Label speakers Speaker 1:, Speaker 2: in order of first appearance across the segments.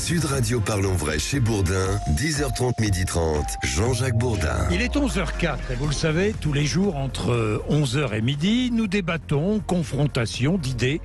Speaker 1: Sud Radio Parlons Vrai chez Bourdin, 10h30, 12h30, Jean-Jacques Bourdin.
Speaker 2: Il est 11h04 et vous le savez, tous les jours entre 11h et midi, nous débattons confrontation d'idées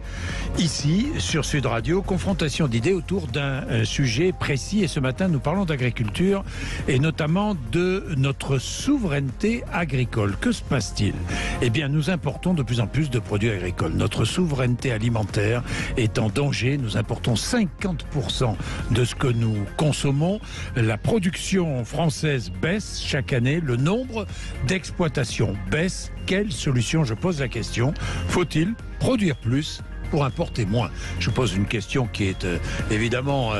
Speaker 2: ici sur Sud Radio, confrontation d'idées autour d'un sujet précis et ce matin nous parlons d'agriculture et notamment de notre souveraineté agricole. Que se passe-t-il ? Eh bien nous importons de plus en plus de produits agricoles. Notre souveraineté alimentaire est en danger, nous importons 50% de ce que nous consommons. La production française baisse chaque année, le nombre d'exploitations baisse. Quelle solution ? Je pose la question. Faut-il produire plus pour importer moins ? Je pose une question qui est évidemment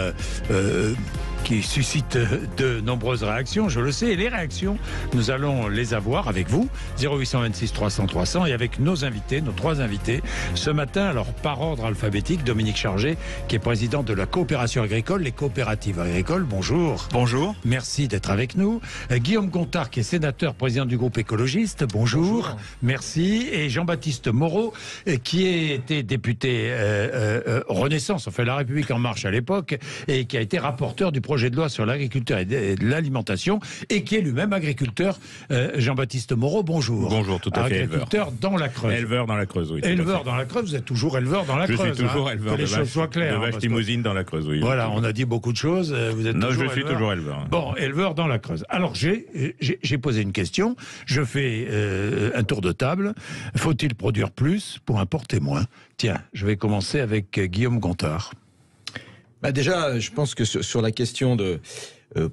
Speaker 2: qui suscite de nombreuses réactions, je le sais, et les réactions, nous allons les avoir avec vous, 0826 300 300, et avec nos invités, nos trois invités, ce matin, alors par ordre alphabétique, Dominique Chargé, qui est président de la coopération agricole, les coopératives agricoles, bonjour.
Speaker 3: Bonjour.
Speaker 2: Merci d'être avec nous. Guillaume Gontard, qui est sénateur, président du groupe écologiste, bonjour. Merci. Et Jean-Baptiste Moreau, qui était député Renaissance, enfin La République En Marche à l'époque, et qui a été rapporteur du projet de loi sur l'agriculture et de l'alimentation, et qui est lui-même agriculteur. Jean-Baptiste Moreau, bonjour.
Speaker 3: Bonjour, tout à fait.
Speaker 2: Agriculteur dans la Creuse.
Speaker 3: Éleveur dans la Creuse, oui.
Speaker 2: Éleveur dans la Creuse, vous êtes toujours éleveur dans la Creuse.
Speaker 3: Je suis toujours éleveur
Speaker 2: que les choses soient claires.
Speaker 3: De vaches limousines dans la Creuse, oui.
Speaker 2: Voilà, on a dit beaucoup de choses. Vous êtes
Speaker 3: non,
Speaker 2: toujours
Speaker 3: je suis
Speaker 2: éleveur.
Speaker 3: toujours éleveur.
Speaker 2: Bon, éleveur dans la Creuse. Alors, j'ai posé une question. Je fais un tour de table. Faut-il produire plus pour importer moins ? Tiens, je vais commencer avec Guillaume Gontard.
Speaker 4: Déjà, je pense que sur la question de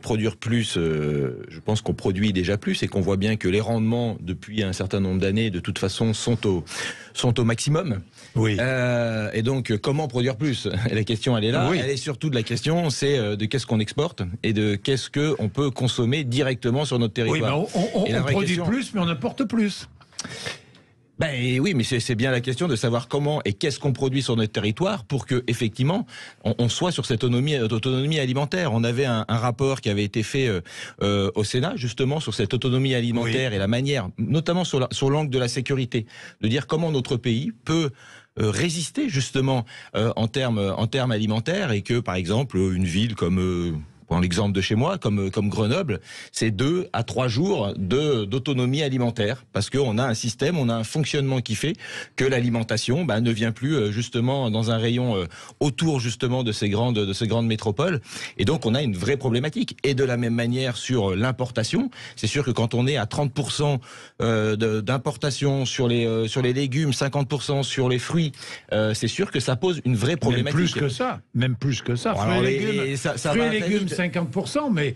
Speaker 4: produire plus, je pense qu'on produit déjà plus et qu'on voit bien que les rendements depuis un certain nombre d'années, de toute façon, sont au maximum.
Speaker 2: Oui.
Speaker 4: Et donc, comment produire plus ? La question, elle est là.
Speaker 2: Oui.
Speaker 4: Elle est surtout de la question, c'est de qu'est-ce qu'on exporte et de qu'est-ce qu'on peut consommer directement sur notre territoire.
Speaker 2: Oui, mais on produit
Speaker 4: question...
Speaker 2: plus, mais on importe plus.
Speaker 4: Oui, mais c'est bien la question de savoir comment et qu'est-ce qu'on produit sur notre territoire pour que effectivement on soit sur cette autonomie alimentaire. On avait un rapport qui avait été fait au Sénat justement sur cette autonomie alimentaire et la manière, notamment sur l'angle de la sécurité, de dire comment notre pays peut résister justement en termes alimentaires et que par exemple une ville comme pour l'exemple de chez moi, comme Grenoble, c'est 2 à 3 jours d'autonomie alimentaire, parce qu'on a un système, on a un fonctionnement qui fait que l'alimentation ne vient plus justement dans un rayon autour justement de ces grandes métropoles, et donc on a une vraie problématique. Et de la même manière sur l'importation, c'est sûr que quand on est à 30% d'importation sur les légumes, 50% sur les fruits, c'est sûr que ça pose une vraie problématique.
Speaker 2: Même plus que ça.
Speaker 4: Alors,
Speaker 2: fruits et légumes, 50%, mais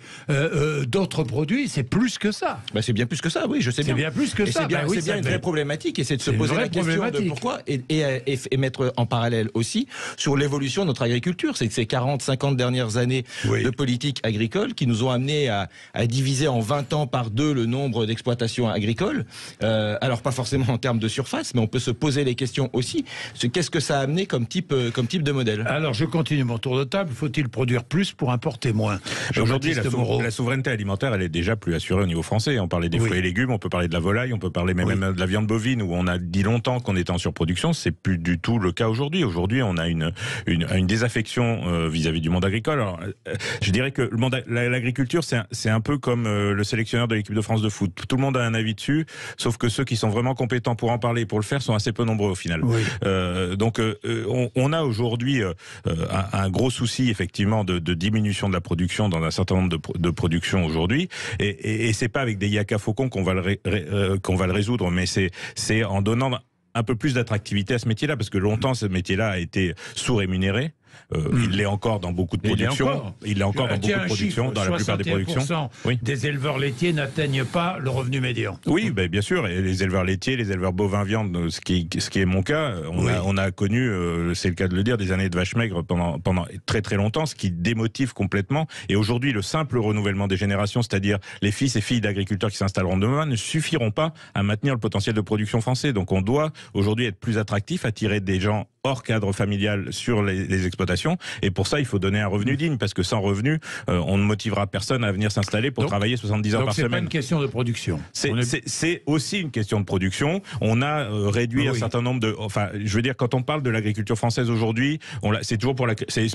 Speaker 2: d'autres produits, c'est plus que ça.
Speaker 4: C'est bien plus que ça, oui, je sais bien.
Speaker 2: C'est bien plus que ça.
Speaker 4: C'est bien une vraie problématique, et c'est de se poser la question de pourquoi, et mettre en parallèle aussi sur l'évolution de notre agriculture. C'est que ces 40-50 dernières années de politique agricole qui nous ont amenés à diviser en 20 ans par 2 le nombre d'exploitations agricoles. Alors pas forcément en termes de surface, mais on peut se poser les questions aussi. Qu'est-ce que ça a amené comme type de modèle ?
Speaker 2: Alors je continue mon tour de table. Faut-il produire plus pour importer moins ?
Speaker 3: Aujourd'hui, la souveraineté alimentaire, elle est déjà plus assurée au niveau français. On parlait des fruits et légumes, on peut parler de la volaille, on peut parler même de la viande bovine, où on a dit longtemps qu'on était en surproduction. C'est plus du tout le cas aujourd'hui. Aujourd'hui, on a une désaffection vis-à-vis du monde agricole. Alors, je dirais que l'agriculture, c'est un peu comme le sélectionneur de l'équipe de France de foot. Tout le monde a un avis dessus, sauf que ceux qui sont vraiment compétents pour en parler et pour le faire sont assez peu nombreux au final. Oui. Donc, on a aujourd'hui un gros souci, effectivement, de diminution de la production dans un certain nombre de productions aujourd'hui, et c'est pas avec des yaka faucons qu'on va le résoudre, mais c'est en donnant un peu plus d'attractivité à ce métier-là, parce que longtemps ce métier-là a été sous-rémunéré. Il l'est encore dans beaucoup de productions. Il l'est encore dans beaucoup de productions, dans la plupart des productions.
Speaker 2: Des éleveurs laitiers n'atteignent pas le revenu médian. Oui,
Speaker 3: bien sûr. Et les éleveurs laitiers, les éleveurs bovins viande, ce qui est mon cas, on a connu, c'est le cas de le dire, des années de vaches maigres pendant très très longtemps, ce qui démotive complètement. Et aujourd'hui, le simple renouvellement des générations, c'est-à-dire les fils et filles d'agriculteurs qui s'installeront demain, ne suffiront pas à maintenir le potentiel de production français. Donc on doit aujourd'hui être plus attractif, attirer des gens hors cadre familial sur les exploitations. Et pour ça, il faut donner un revenu digne, parce que sans revenu, on ne motivera personne à venir s'installer pour travailler 70 heures par semaine.
Speaker 2: Donc c'est pas une question de production.
Speaker 3: C'est aussi une question de production. On a réduit un certain nombre de... Enfin, je veux dire, quand on parle de l'agriculture française aujourd'hui, c'est toujours c'est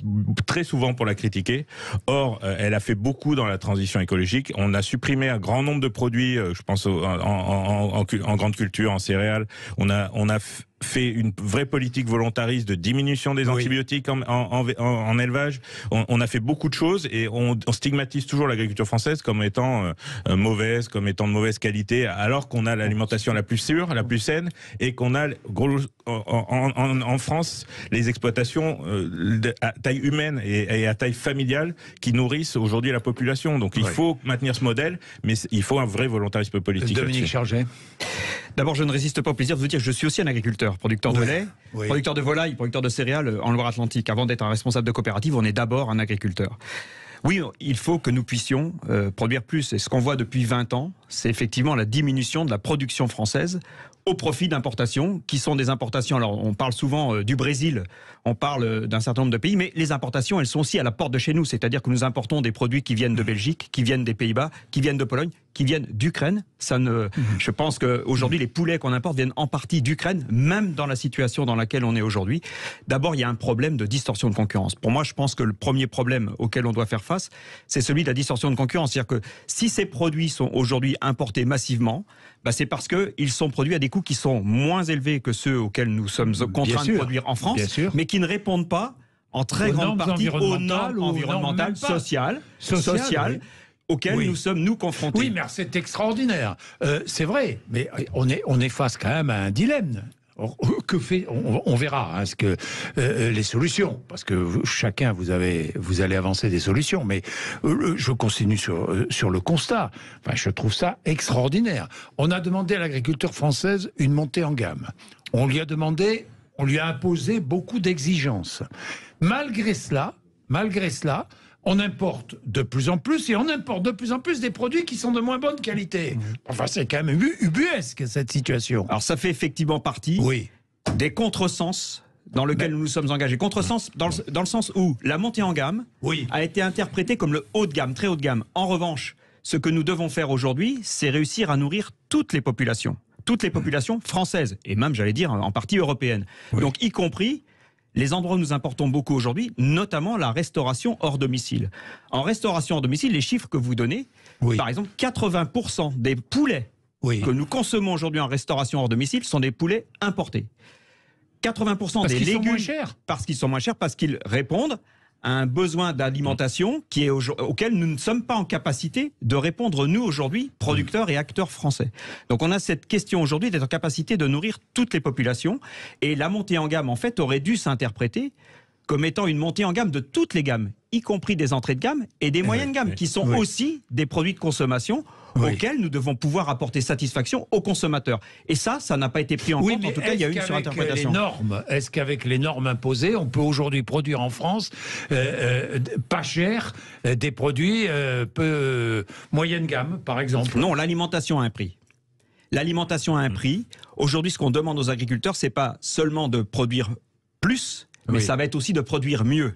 Speaker 3: très souvent pour la critiquer. Or, elle a fait beaucoup dans la transition écologique. On a supprimé un grand nombre de produits, je pense en grande culture, en céréales. On a fait une vraie politique volontariste de diminution des antibiotiques en élevage. On a fait beaucoup de choses et on stigmatise toujours l'agriculture française comme étant mauvaise, comme étant de mauvaise qualité, alors qu'on a l'alimentation la plus sûre, la plus saine, et qu'on a en France les exploitations à taille humaine et à taille familiale qui nourrissent aujourd'hui la population. Donc il faut maintenir ce modèle, mais il faut un vrai volontarisme politique.
Speaker 2: Dominique Charget.
Speaker 5: D'abord, je ne résiste pas au plaisir de vous dire que je suis aussi un agriculteur, producteur de lait, producteur de volailles, producteur de céréales en Loire-Atlantique. Avant d'être un responsable de coopérative, on est d'abord un agriculteur. Oui, il faut que nous puissions produire plus. Et ce qu'on voit depuis 20 ans, c'est effectivement la diminution de la production française au profit d'importations, qui sont des importations. Alors, on parle souvent du Brésil, on parle d'un certain nombre de pays, mais les importations, elles sont aussi à la porte de chez nous. C'est-à-dire que nous importons des produits qui viennent de Belgique, qui viennent des Pays-Bas, qui viennent de Pologne, qui viennent d'Ukraine. Je pense qu'aujourd'hui, les poulets qu'on importe viennent en partie d'Ukraine, même dans la situation dans laquelle on est aujourd'hui. D'abord, il y a un problème de distorsion de concurrence. Pour moi, je pense que le premier problème auquel on doit faire face, c'est celui de la distorsion de concurrence. C'est-à-dire que si ces produits sont aujourd'hui importés massivement, c'est parce qu'ils sont produits à des coûts qui sont moins élevés que ceux auxquels nous sommes contraints de produire en France, mais qui ne répondent pas en très grande partie aux normes environnementales, sociales, auxquelles nous sommes nous confrontés.
Speaker 2: Oui, mais c'est extraordinaire. C'est vrai, mais on est face quand même à un dilemme. Que fait on verra les solutions, parce que chacun vous allez avancer des solutions, mais je continue sur le constat. Enfin, je trouve ça extraordinaire. On a demandé à l'agriculture française une montée en gamme. On lui a imposé beaucoup d'exigences. Malgré cela, on importe de plus en plus, et on importe de plus en plus des produits qui sont de moins bonne qualité. Enfin, c'est quand même ubuesque, cette situation.
Speaker 5: Alors, ça fait effectivement partie des contresens dans lesquels nous nous sommes engagés. Contresens dans le sens où la montée en gamme a été interprétée comme le haut de gamme, très haut de gamme. En revanche, ce que nous devons faire aujourd'hui, c'est réussir à nourrir toutes les populations françaises, et même, j'allais dire, en partie européennes. Donc, y compris les endroits où nous importons beaucoup aujourd'hui, notamment la restauration hors domicile. En restauration hors domicile, les chiffres que vous donnez, par exemple, 80% des poulets que nous consommons aujourd'hui en restauration hors domicile sont des poulets importés. 80% des légumes, sont moins chers. Parce qu'ils sont moins chers, parce qu'ils répondent à un besoin d'alimentation auquel nous ne sommes pas en capacité de répondre, nous, aujourd'hui, producteurs et acteurs français. Donc on a cette question aujourd'hui d'être en capacité de nourrir toutes les populations, et la montée en gamme, en fait, aurait dû s'interpréter comme étant une montée en gamme de toutes les gammes, y compris des entrées de gamme et des moyennes gammes, qui sont aussi des produits de consommation auxquels nous devons pouvoir apporter satisfaction aux consommateurs. Et ça n'a pas été pris en compte. En tout cas, il y a eu une surinterprétation.
Speaker 2: Est-ce qu'avec les normes imposées, on peut aujourd'hui produire en France pas cher des produits moyenne gamme, par exemple?
Speaker 5: Non, l'alimentation a un prix. L'alimentation a un prix. Aujourd'hui, ce qu'on demande aux agriculteurs, c'est pas seulement de produire plus, mais ça va être aussi de produire mieux.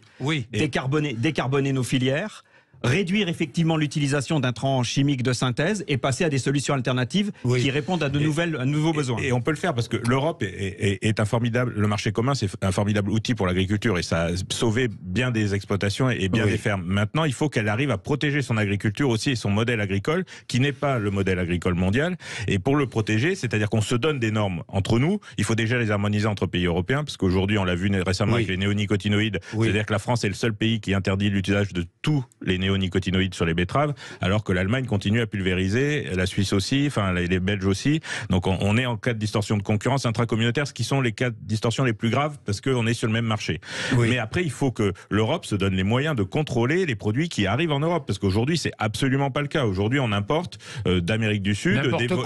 Speaker 5: Décarboner nos filières, réduire effectivement l'utilisation d'intrants chimiques de synthèse et passer à des solutions alternatives qui répondent à nouveaux besoins.
Speaker 3: Et on peut le faire parce que l'Europe est un formidable, le marché commun, c'est un formidable outil pour l'agriculture, et ça a sauvé bien des exploitations et bien des fermes. Maintenant, il faut qu'elle arrive à protéger son agriculture aussi et son modèle agricole, qui n'est pas le modèle agricole mondial. Et pour le protéger, c'est-à-dire qu'on se donne des normes entre nous, il faut déjà les harmoniser entre pays européens, parce qu'aujourd'hui, on l'a vu récemment avec les néonicotinoïdes, c'est-à-dire que la France est le seul pays qui interdit l'utilisation de tous les néonicotinoïdes sur les betteraves, alors que l'Allemagne continue à pulvériser, la Suisse aussi, enfin les Belges aussi. Donc on est en cas de distorsion de concurrence intracommunautaire, ce qui sont les cas de distorsion les plus graves, parce qu'on est sur le même marché. Mais après, il faut que l'Europe se donne les moyens de contrôler les produits qui arrivent en Europe, parce qu'aujourd'hui, c'est absolument pas le cas. Aujourd'hui, on importe d'Amérique du Sud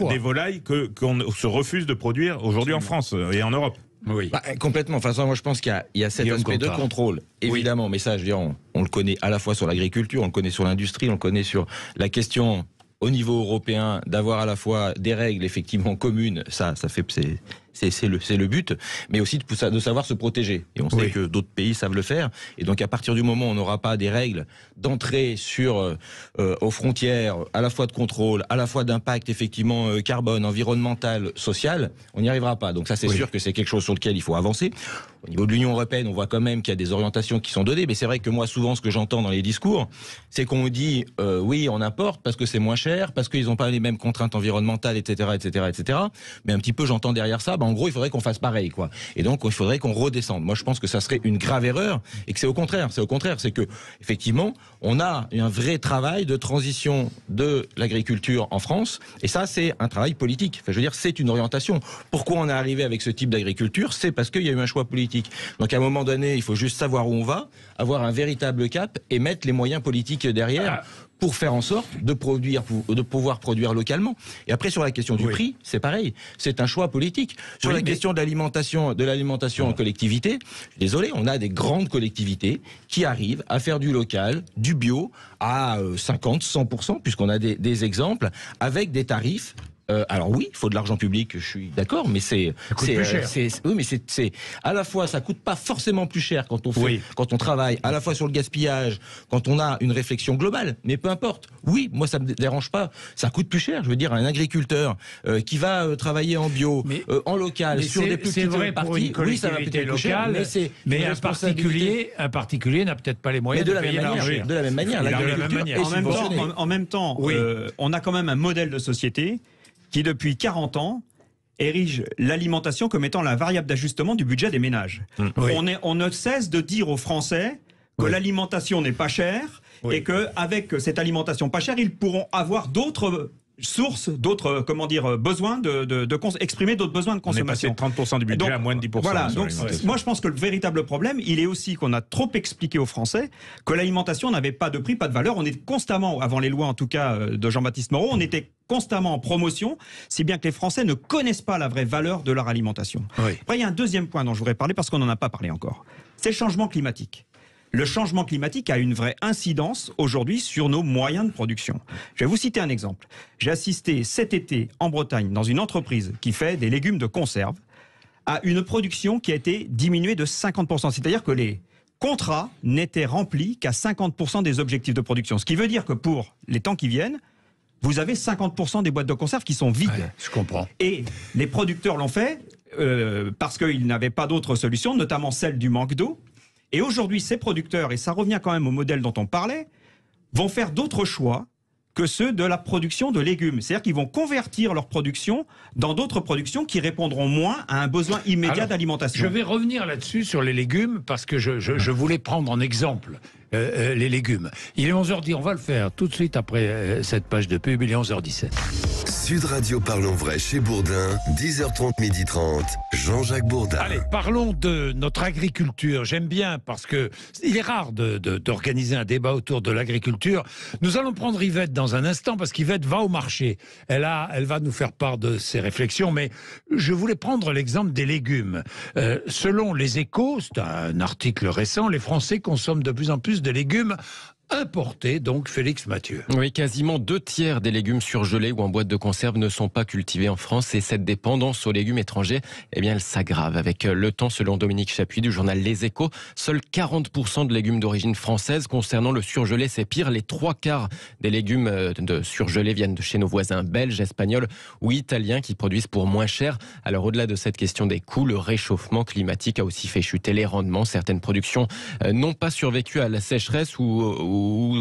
Speaker 3: des volailles qu'on se refuse de produire aujourd'hui en France et en Europe.
Speaker 4: Complètement. Enfin, moi, je pense qu'il y a cet aspect de contrôle, évidemment. Mais ça, je veux dire, on le connaît à la fois sur l'agriculture, on le connaît sur l'industrie, on le connaît sur la question au niveau européen d'avoir à la fois des règles effectivement communes. Ça fait c'est le but, mais aussi de savoir se protéger. Et on sait que d'autres pays savent le faire. Et donc à partir du moment où on n'aura pas des règles d'entrée aux frontières, à la fois de contrôle, à la fois d'impact effectivement carbone, environnemental, social, on n'y arrivera pas. Donc ça c'est sûr que c'est quelque chose sur lequel il faut avancer. Au niveau de l'Union européenne, on voit quand même qu'il y a des orientations qui sont données, mais c'est vrai que moi souvent ce que j'entends dans les discours, c'est qu'on me dit oui on importe parce que c'est moins cher, parce qu'ils n'ont pas les mêmes contraintes environnementales, etc., etc., etc. Mais un petit peu j'entends derrière ça, en gros il faudrait qu'on fasse pareil, quoi. Et donc il faudrait qu'on redescende. Moi je pense que ça serait une grave erreur et que c'est au contraire, c'est que effectivement on a un vrai travail de transition de l'agriculture en France, et ça c'est un travail politique. Enfin, je veux dire, c'est une orientation. Pourquoi on est arrivé avec ce type d'agriculture? C'est parce qu'il y a eu un choix politique. Donc à un moment donné, il faut juste savoir où on va, avoir un véritable cap et mettre les moyens politiques derrière pour faire en sorte de pouvoir produire localement. Et après sur la question du prix, c'est pareil, c'est un choix politique. Sur la question de l'alimentation en collectivité, désolé, on a des grandes collectivités qui arrivent à faire du local, du bio à 50-100%, puisqu'on a des exemples avec des tarifs. Alors oui, il faut de l'argent public, je suis d'accord, mais c'est à la fois ça coûte pas forcément plus cher quand on travaille à la fois sur le gaspillage, quand on a une réflexion globale, mais peu importe. Oui, moi ça me dérange pas, ça coûte plus cher. Je veux dire, un agriculteur qui va travailler en bio, en local, sur des plus petites parties, oui, ça va peut-être plus cher,
Speaker 2: mais un particulier n'a peut-être pas les moyens de payer l'argent.
Speaker 4: De la même manière,
Speaker 5: en même temps, on a quand même un modèle de société qui depuis 40 ans érige l'alimentation comme étant la variable d'ajustement du budget des ménages. On ne cesse de dire aux Français que l'alimentation n'est pas chère et qu'avec cette alimentation pas chère, ils pourront avoir d'autres sources, d'autres besoins exprimer d'autres besoins de consommation.
Speaker 3: On est passé de 30% du budget à moins de 10%.
Speaker 5: Voilà, donc moi je pense que le véritable problème, il est aussi qu'on a trop expliqué aux Français que l'alimentation n'avait pas de prix, pas de valeur. On est constamment, avant les lois en tout cas de Jean-Baptiste Moreau, on était constamment en promotion, si bien que les Français ne connaissent pas la vraie valeur de leur alimentation. Après, il y a un deuxième point dont je voudrais parler parce qu'on n'en a pas parlé encore. C'est le changement climatique. Le changement climatique a une vraie incidence aujourd'hui sur nos moyens de production. Je vais vous citer un exemple. J'ai assisté cet été en Bretagne dans une entreprise qui fait des légumes de conserve à une production qui a été diminuée de 50%. C'est-à-dire que les contrats n'étaient remplis qu'à 50% des objectifs de production. Ce qui veut dire que pour les temps qui viennent, vous avez 50% des boîtes de conserve qui sont vides.
Speaker 2: Je comprends.
Speaker 5: Et les producteurs l'ont fait parce qu'ils n'avaient pas d'autre solution, notamment celle du manque d'eau. Et aujourd'hui, ces producteurs, et ça revient quand même au modèle dont on parlait, vont faire d'autres choix que ceux de la production de légumes. C'est-à-dire qu'ils vont convertir leur production dans d'autres productions qui répondront moins à un besoin immédiat d'alimentation.
Speaker 2: Je vais revenir là-dessus sur les légumes parce que je voulais prendre en exemple les légumes. Il est 11h10, on va le faire tout de suite après cette page de pub, il est 11h17.
Speaker 1: Sud Radio Parlons Vrai chez Bourdin, 10h30, 12h30, Jean-Jacques Bourdin.
Speaker 2: Allez, parlons de notre agriculture. J'aime bien parce que il est rare d'organiser un débat autour de l'agriculture. Nous allons prendre Yvette dans un instant parce qu'Yvette va au marché. Elle va nous faire part de ses réflexions, mais je voulais prendre l'exemple des légumes. Selon les Échos, c'est un article récent, les Français consomment de plus en plus de légumes importés, donc Félix Mathieu.
Speaker 6: Oui, quasiment 2/3 des légumes surgelés ou en boîte de conserve ne sont pas cultivés en France et cette dépendance aux légumes étrangers, eh bien, elle s'aggrave. Avec le temps, selon Dominique Chapuis du journal Les Échos, seuls 40% de légumes d'origine française. Concernant le surgelé, c'est pire. Les 3/4 des légumes de surgelés viennent de chez nos voisins belges, espagnols ou italiens qui produisent pour moins cher. Alors, au-delà de cette question des coûts, le réchauffement climatique a aussi fait chuter les rendements. Certaines productions n'ont pas survécu à la sécheresse où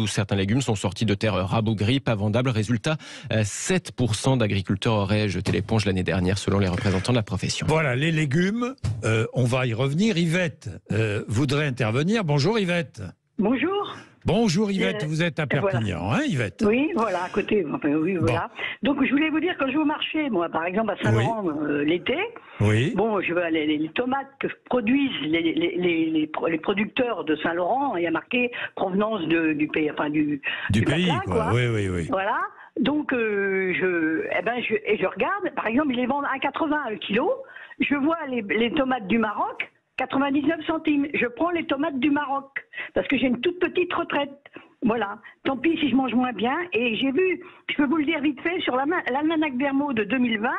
Speaker 6: certains légumes sont sortis de terre rabougris, pas vendables. Résultat, 7% d'agriculteurs auraient jeté l'éponge l'année dernière, selon les représentants de la profession.
Speaker 2: Voilà, les légumes, on va y revenir. Yvette voudrait intervenir. Bonjour Yvette.
Speaker 7: Bonjour.
Speaker 2: Bonjour Yvette, vous êtes à Perpignan,
Speaker 7: voilà.
Speaker 2: Hein Yvette?
Speaker 7: Oui, voilà, à côté. Enfin, oui, voilà. Donc je voulais vous dire, quand je vais au marché, moi par exemple à Saint-Laurent l'été, bon, je vois les tomates que produisent les producteurs de Saint-Laurent, il y a marqué provenance du pays, enfin du
Speaker 2: pays,
Speaker 7: Patelin,
Speaker 2: quoi. Oui.
Speaker 7: Voilà. Donc je regarde, par exemple, ils les vendent à 80 le kilo. Je vois les tomates du Maroc. 99 centimes. Je prends les tomates du Maroc parce que j'ai une toute petite retraite. Voilà. Tant pis si je mange moins bien. Et j'ai vu, je peux vous le dire vite fait, sur l'almanach Bermo de 2020,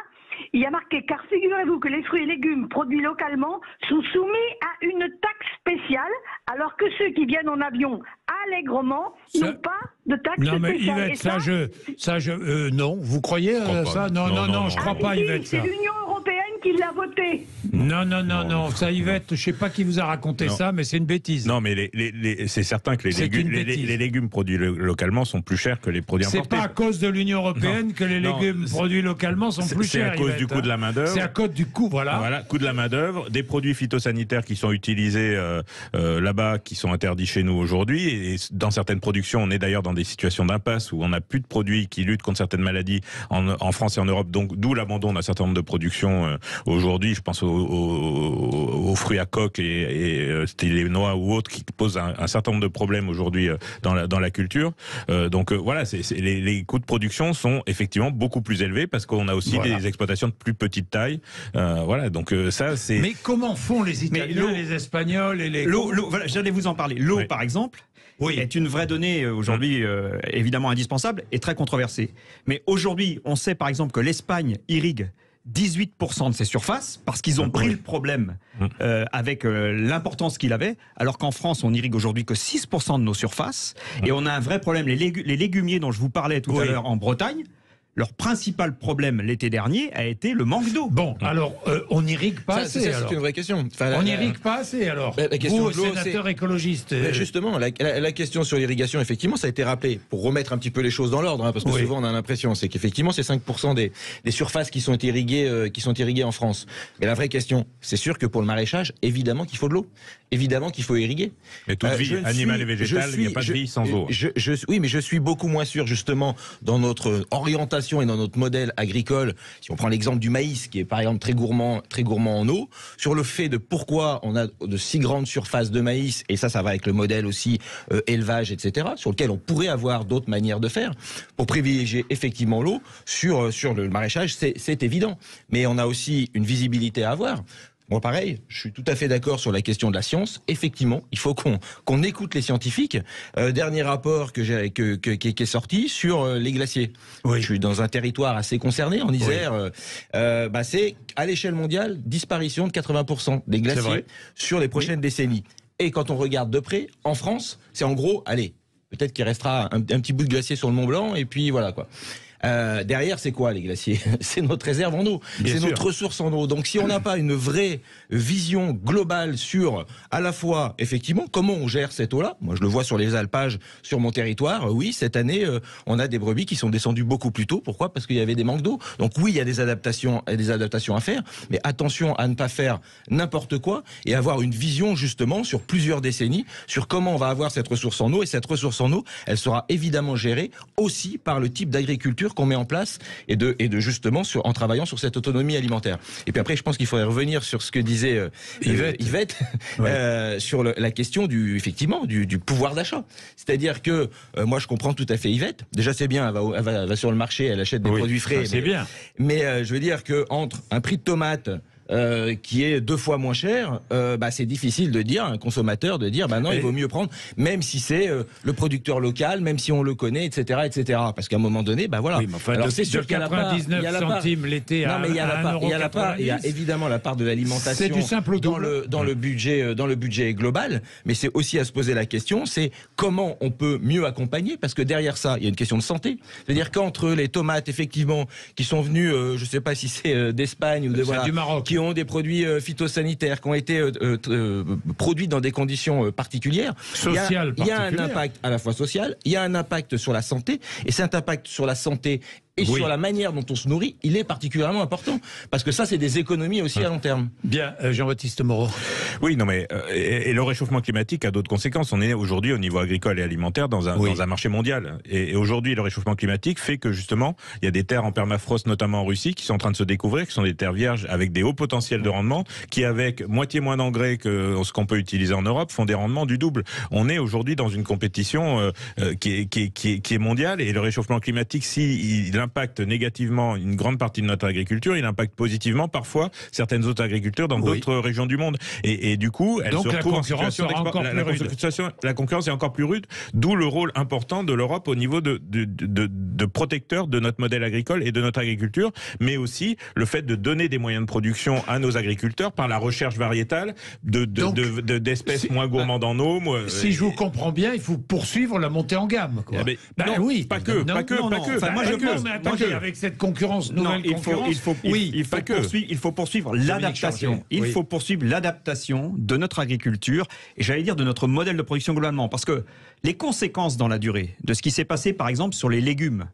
Speaker 7: il y a marqué, car figurez-vous que les fruits et légumes produits localement sont soumis à une taxe spéciale, alors que ceux qui viennent en avion allègrement n'ont pas de taxe spéciale.
Speaker 2: Non mais Yvette, non, vous croyez ça? Non, je crois pas, Yvette.
Speaker 7: C'est l'Union européenne qui l'a voté.
Speaker 2: Non, ça Yvette, je sais pas qui vous a raconté ça, mais c'est une bêtise.
Speaker 3: Non, mais c'est certain que les légumes produits localement sont plus chers que les produits importés.
Speaker 2: C'est pas à cause de l'Union européenne que les légumes produits localement sont plus chers.
Speaker 3: C'est à cause du coût de la main-d'œuvre.
Speaker 2: C'est à cause du coût, voilà.
Speaker 3: Coût de la main-d'œuvre, des produits phytosanitaires qui sont utilisés là-bas, qui sont interdits chez nous aujourd'hui. Et dans certaines productions, on est d'ailleurs dans des situations d'impasse où on n'a plus de produits qui luttent contre certaines maladies en France et en Europe. Donc, d'où l'abandon d'un certain nombre de productions aujourd'hui. Je pense aux fruits à coque et les noix ou autres qui posent un certain nombre de problèmes aujourd'hui dans la culture. Donc voilà, les coûts de production sont effectivement beaucoup plus élevés parce qu'on a aussi des exploitations de plus petite taille. Voilà, donc ça c'est.
Speaker 2: Mais comment font les Italiens, les Espagnols et les.
Speaker 5: L'eau, voilà, j'allais vous en parler. L'eau, par exemple. Est une vraie donnée aujourd'hui évidemment indispensable et très controversée. Mais aujourd'hui, on sait par exemple que l'Espagne irrigue 18% de ses surfaces parce qu'ils ont pris le problème avec l'importance qu'il avait, alors qu'en France, on irrigue aujourd'hui que 6% de nos surfaces. Et on a un vrai problème. Les légumiers dont je vous parlais tout à l'heure en Bretagne, leur principal problème l'été dernier a été le manque d'eau.
Speaker 2: Bon, alors, on n'irrigue pas assez.
Speaker 4: C'est une vraie question.
Speaker 2: On n'irrigue pas assez, alors.
Speaker 4: La question
Speaker 2: vous, sénateur écologiste.
Speaker 4: Justement, la question sur l'irrigation, effectivement, ça a été rappelé pour remettre un petit peu les choses dans l'ordre, parce que souvent on a l'impression, c'est qu'effectivement, c'est 5% des surfaces qui sont irriguées en France. Mais la vraie question, c'est sûr que pour le maraîchage, évidemment qu'il faut de l'eau. Évidemment qu'il faut irriguer.
Speaker 3: Mais toute vie, animale et végétale, il n'y a pas de vie sans eau.
Speaker 4: Oui, mais je suis beaucoup moins sûr, justement, dans notre orientation et dans notre modèle agricole, si on prend l'exemple du maïs, qui est par exemple très gourmand en eau, sur le fait de pourquoi on a de si grandes surfaces de maïs, et ça va avec le modèle aussi élevage, etc., sur lequel on pourrait avoir d'autres manières de faire, pour privilégier effectivement l'eau, sur le maraîchage, c'est évident. Mais on a aussi une visibilité à avoir. Moi, pareil, je suis tout à fait d'accord sur la question de la science. Effectivement, il faut qu'on écoute les scientifiques. Dernier rapport qui est sorti sur les glaciers. Je suis dans un territoire assez concerné, en Isère. C'est, à l'échelle mondiale, disparition de 80% des glaciers sur les prochaines décennies. Et quand on regarde de près, en France, c'est en gros, allez, peut-être qu'il restera un petit bout de glacier sur le Mont Blanc, et puis voilà quoi. Derrière, c'est quoi les glaciers? C'est notre réserve en eau, c'est notre ressource en eau. Donc si on n'a pas une vraie vision globale sur à la fois effectivement comment on gère cette eau-là, moi je le vois sur les alpages sur mon territoire, oui cette année on a des brebis qui sont descendues beaucoup plus tôt. Pourquoi? Parce qu'il y avait des manques d'eau. Donc oui il y a des adaptations à faire, mais attention à ne pas faire n'importe quoi et avoir une vision justement sur plusieurs décennies sur comment on va avoir cette ressource en eau. Et cette ressource en eau, elle sera évidemment gérée aussi par le type d'agriculture qu'on met en place et de justement en travaillant sur cette autonomie alimentaire. Et puis après, je pense qu'il faudrait revenir sur ce que disait Yvette sur la question du pouvoir d'achat. C'est-à-dire que moi, je comprends tout à fait Yvette. Déjà, c'est bien, elle va sur le marché, elle achète des produits frais.
Speaker 2: C'est bien.
Speaker 4: Mais je veux dire que entre un prix de tomate qui est 2 fois moins cher, c'est difficile de dire à un consommateur non, il vaut mieux prendre, même si c'est le producteur local, même si on le connaît, etc., etc. Parce qu'à un moment donné, voilà.
Speaker 2: Oui, mais enfin, alors c'est sûr qu'il y a 99 centimes l'été à 1,90 €.
Speaker 4: Il y a évidemment la part de l'alimentation.
Speaker 2: C'est du simple
Speaker 4: dans le budget global, mais c'est aussi à se poser la question, c'est comment on peut mieux accompagner, parce que derrière ça, il y a une question de santé. C'est-à-dire qu'entre les tomates, effectivement, qui sont venues, je sais pas si c'est d'Espagne ou du Maroc, qui ont des produits phytosanitaires qui ont été produits dans des conditions particulières. Il y a un impact à la fois social, il y a un impact sur la santé, et cet impact sur la santé et sur la manière dont on se nourrit, il est particulièrement important. Parce que ça, c'est des économies aussi à long terme.
Speaker 2: Bien, Jean-Baptiste Moreau.
Speaker 3: Oui, non mais et le réchauffement climatique a d'autres conséquences. On est aujourd'hui au niveau agricole et alimentaire dans un marché mondial. Et aujourd'hui, le réchauffement climatique fait que justement, il y a des terres en permafrost, notamment en Russie, qui sont en train de se découvrir, qui sont des terres vierges avec des hauts potentiels de rendement, qui avec moitié moins d'engrais que ce qu'on peut utiliser en Europe, font des rendements du double. On est aujourd'hui dans une compétition qui est mondiale, et le réchauffement climatique, si il impacte négativement une grande partie de notre agriculture, il impacte positivement parfois certaines autres agricultures dans d'autres régions du monde. Et du coup, elle se retrouve en situation la concurrence est encore plus rude, d'où le rôle important de l'Europe au niveau de protecteur de notre modèle agricole et de notre agriculture, mais aussi le fait de donner des moyens de production à nos agriculteurs par la recherche variétale d'espèces moins gourmandes en eau.
Speaker 2: Si je vous comprends bien, il faut poursuivre la montée en gamme. Quoi.
Speaker 3: Non, oui, pas que.
Speaker 2: Avec cette concurrence,
Speaker 5: il faut poursuivre l'adaptation. Il faut poursuivre l'adaptation de notre agriculture et j'allais dire de notre modèle de production globalement, parce que les conséquences dans la durée de ce qui s'est passé, par exemple, sur les légumes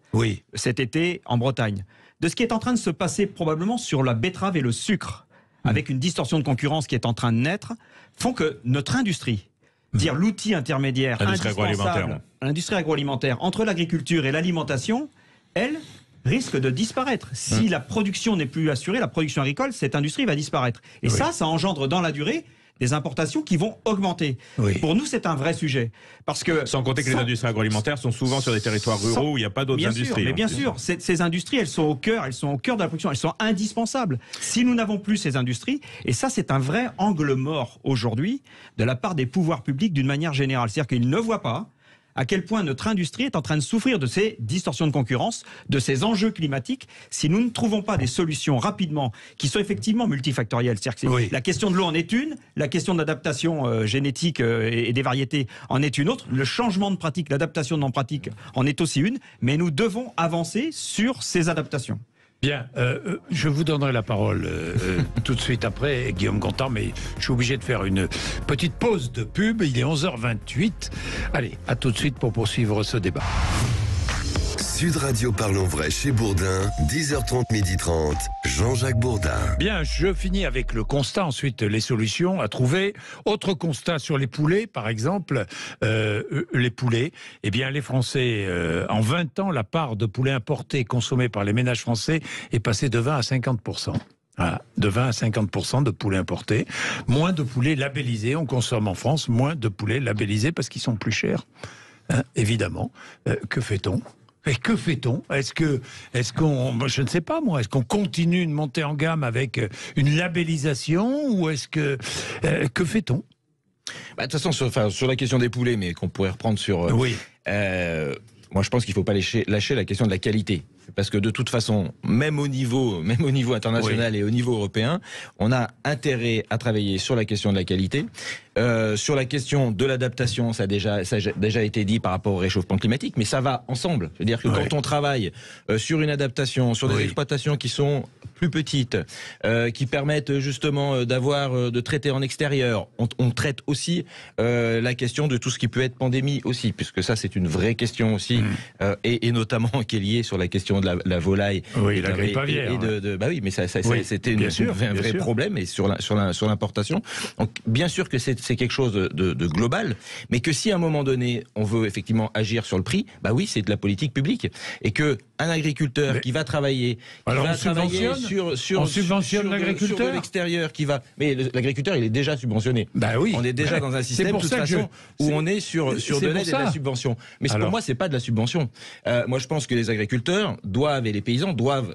Speaker 5: cet été en Bretagne, de ce qui est en train de se passer probablement sur la betterave et le sucre, avec une distorsion de concurrence qui est en train de naître, font que notre industrie, dire l'outil intermédiaire indispensable, l'industrie agroalimentaire entre l'agriculture et l'alimentation, elle risque de disparaître. Si la production n'est plus assurée, la production agricole, cette industrie va disparaître. Et ça engendre dans la durée des importations qui vont augmenter. Pour nous, c'est un vrai sujet. Parce que,
Speaker 3: sans compter que les industries agroalimentaires sont souvent sur des territoires ruraux où il n'y a pas d'autres industries.
Speaker 5: Mais bien sûr, ces industries, elles sont au cœur de la production, elles sont indispensables. Si nous n'avons plus ces industries, et ça c'est un vrai angle mort aujourd'hui de la part des pouvoirs publics d'une manière générale, c'est-à-dire qu'ils ne voient pas à quel point notre industrie est en train de souffrir de ces distorsions de concurrence, de ces enjeux climatiques, si nous ne trouvons pas des solutions rapidement, qui sont effectivement multifactorielles. C'est-à-dire que la question de l'eau en est une, la question de l'adaptation génétique et des variétés en est une autre, le changement de pratique, l'adaptation de non-pratique en est aussi une, mais nous devons avancer sur ces adaptations.
Speaker 2: Bien, je vous donnerai la parole tout de suite après, Guillaume Gontard, mais je suis obligé de faire une petite pause de pub. Il est 11h28. Allez, à tout de suite pour poursuivre ce débat.
Speaker 1: Sud Radio Parlons Vrai chez Bourdin, 10h30, 12h30, Jean-Jacques Bourdin.
Speaker 2: Bien, je finis avec le constat, ensuite les solutions à trouver. Autre constat sur les poulets, par exemple, les poulets. Eh bien, les Français, en 20 ans, la part de poulets importés consommés par les ménages français est passée de 20 à 50%. Voilà, de 20 à 50% de poulets importés. Moins de poulets labellisés. On consomme en France moins de poulets labellisés parce qu'ils sont plus chers. Évidemment. Que fait-on ? Et que fait-on ? Est-ce qu'on, je ne sais pas moi, est-ce qu'on continue de monter en gamme avec une labellisation ou est-ce que fait-on ?
Speaker 4: De toute façon, sur la question des poulets, mais qu'on pourrait reprendre sur. Moi, je pense qu'il ne faut pas lâcher la question de la qualité. Parce que de toute façon, même au niveau international et au niveau européen, on a intérêt à travailler sur la question de la qualité. Sur la question de l'adaptation, ça a déjà été dit par rapport au réchauffement climatique, mais ça va ensemble. C'est-à-dire que quand on travaille sur une adaptation, sur des exploitations qui sont plus petites, qui permettent justement de traiter en extérieur, on traite aussi la question de tout ce qui peut être pandémie aussi, puisque ça c'est une vraie question aussi, et notamment qui est liée sur la question de la volaille.
Speaker 2: Oui, la grippe aviaire.
Speaker 4: Mais c'était un vrai problème et sur l'importation. Donc bien sûr que c'est quelque chose de global, mais que si à un moment donné on veut effectivement agir sur le prix, c'est de la politique publique, et que un agriculteur qui va travailler,
Speaker 2: on subventionne l'agriculteur
Speaker 4: de l'extérieur, mais l'agriculteur il est déjà subventionné. On est déjà dans un système de toute façon où on est sur de l'aide et de la subvention. Mais pour moi c'est pas de la subvention. Moi je pense que les agriculteurs et les paysans doivent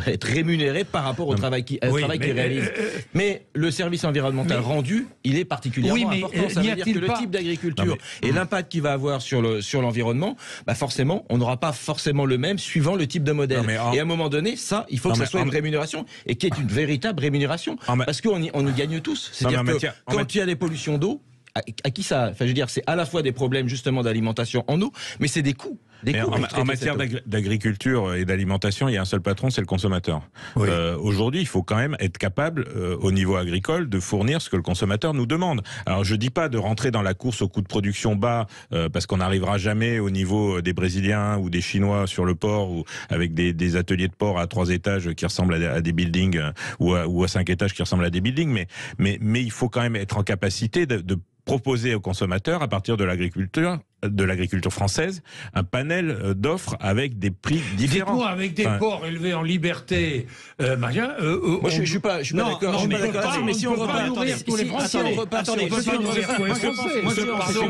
Speaker 4: être rémunérés par rapport au travail qu'ils réalisent. Mais le service environnemental rendu, il est particulièrement important. Ça veut dire que le type d'agriculture et l'impact qu'il va avoir sur l'environnement, forcément, on n'aura pas forcément le même suivant le type de modèle. Et à un moment donné, il faut que ça soit une rémunération et qui est une véritable rémunération. Parce qu'on y gagne tous. C'est-à-dire que quand il y a des pollutions d'eau, à qui ça... c'est à la fois des problèmes justement d'alimentation en eau, mais c'est des coûts.
Speaker 3: En matière d'agriculture et d'alimentation, il y a un seul patron, c'est le consommateur. Aujourd'hui, il faut quand même être capable, au niveau agricole, de fournir ce que le consommateur nous demande. Alors, je dis pas de rentrer dans la course au coût de production bas, parce qu'on n'arrivera jamais au niveau des Brésiliens ou des Chinois sur le port, ou avec des ateliers de port à 3 étages qui ressemblent à des buildings, ou à 5 étages qui ressemblent à des buildings, mais il faut quand même être en capacité de proposer aux consommateurs, à partir de l'agriculture française, un panel d'offres avec des prix différents.
Speaker 2: Dites-moi, avec des porcs élevés en liberté,
Speaker 4: moi je suis pas d'accord.
Speaker 2: Mais si on repart nourrir tous les Français,
Speaker 3: on